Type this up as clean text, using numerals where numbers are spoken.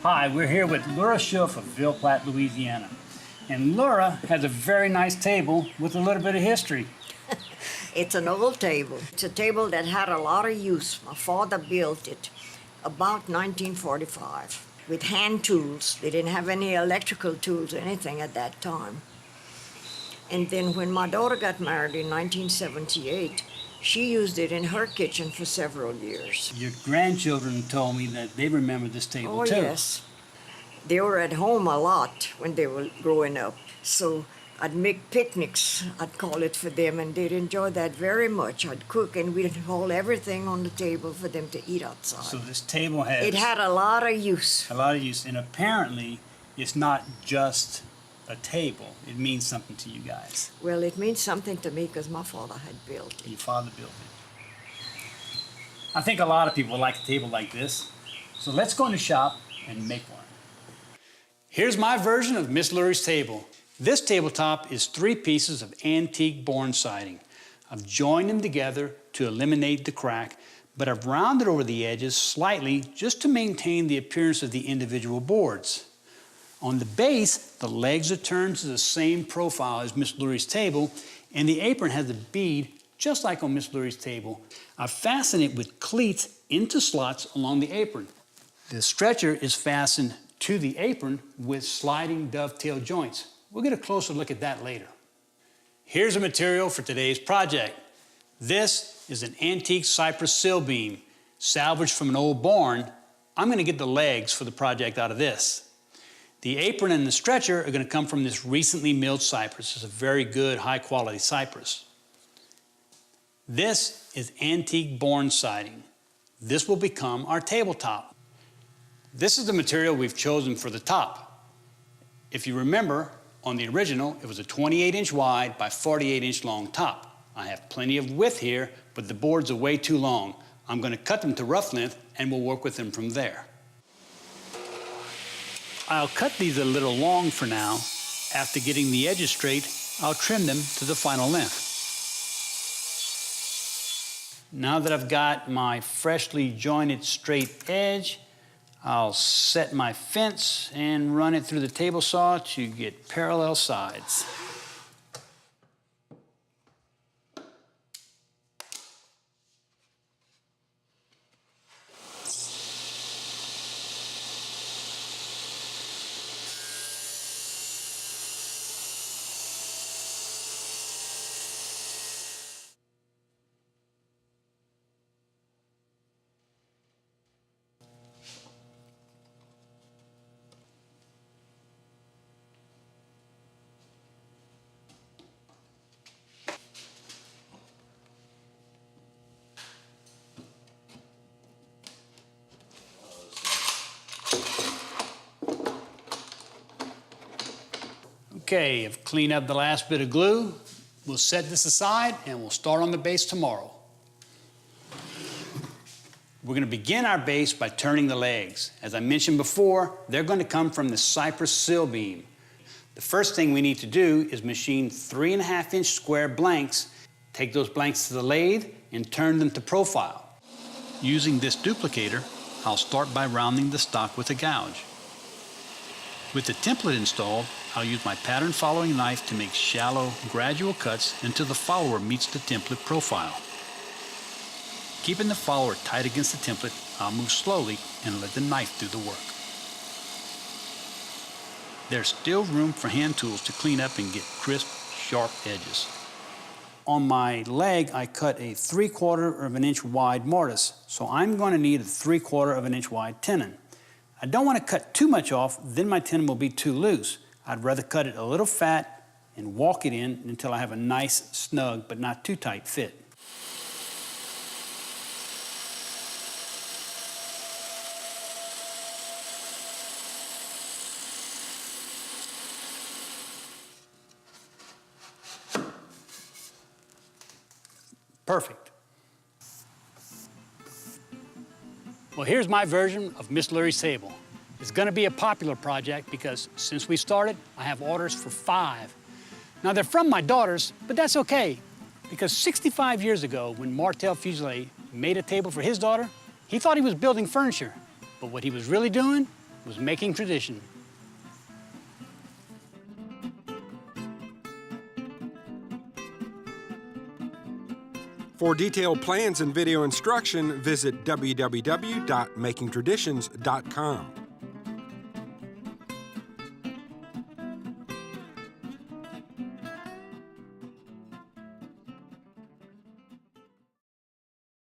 Hi, we're here with Laura Schuff of Ville Platte, Louisiana. And Laura has a very nice table with a little bit of history. It's an old table. It's a table that had a lot of use. My father built it about 1945 with hand tools. They didn't have any electrical tools or anything at that time. And then when my daughter got married in 1978, she used it in her kitchen for several years. Your grandchildren told me that they remember this table Oh, too. yes. They were at home a lot when they were growing up. So I'd make picnics, I'd call it, for them, and they'd enjoy that very much. I'd cook, and we'd hold everything on the table for them to eat outside. So this table has It had a lot of use. a lot of use, and apparently it's not just a table. It means something to you guys. Well, it means something to me because my father had built it. Your father built it. I think a lot of people like a table like this. So let's go in the shop and make one. Here's my version of Miss Lurie's table. This tabletop is 3 pieces of antique bourne siding. I've joined them together to eliminate the crack, but I've rounded over the edges slightly just to maintain the appearance of the individual boards. On the base, the legs are turned to the same profile as Miss Lurie's table, and the apron has a bead just like on Miss Lurie's table. I've fastened it with cleats into slots along the apron. The stretcher is fastened to the apron with sliding dovetail joints. We'll get a closer look at that later. Here's the material for today's project. This is an antique cypress sill beam, salvaged from an old barn. I'm going to get the legs for the project out of this. The apron and the stretcher are going to come from this recently milled cypress. It's a very good, high-quality cypress. This is antique bourne siding. This will become our tabletop. This is the material we've chosen for the top. If you remember, on the original, it was a 28-inch wide by 48-inch long top. I have plenty of width here, but the boards are way too long. I'm going to cut them to rough length, and we'll work with them from there. I'll cut these a little long for now. After getting the edges straight, I'll trim them to the final length. Now that I've got my freshly jointed straight edge, I'll set my fence and run it through the table saw to get parallel sides. Okay, I've cleaned up the last bit of glue. We'll set this aside and we'll start on the base tomorrow. We're going to begin our base by turning the legs. As I mentioned before, they're going to come from the cypress sill beam. The first thing we need to do is machine 3.5-inch square blanks. Take those blanks to the lathe and turn them to profile. Using this duplicator, I'll start by rounding the stock with a gouge. With the template installed, I'll use my pattern-following knife to make shallow, gradual cuts until the follower meets the template profile. Keeping the follower tight against the template, I'll move slowly and let the knife do the work. There's still room for hand tools to clean up and get crisp, sharp edges. On my leg, I cut a 3/4 of an inch wide mortise, so I'm going to need a 3/4 of an inch wide tenon. I don't want to cut too much off, then my tenon will be too loose. I'd rather cut it a little fat and walk it in until I have a nice, snug, but not too tight fit. Perfect. Well, here's my version of Miss Lurie's table. It's going to be a popular project because since we started, I have orders for 5. Now, they're from my daughters, but that's okay, because 65 years ago, when Martel Fuselier made a table for his daughter, he thought he was building furniture, but what he was really doing was making tradition. For detailed plans and video instruction, visit www.makingtraditions.com.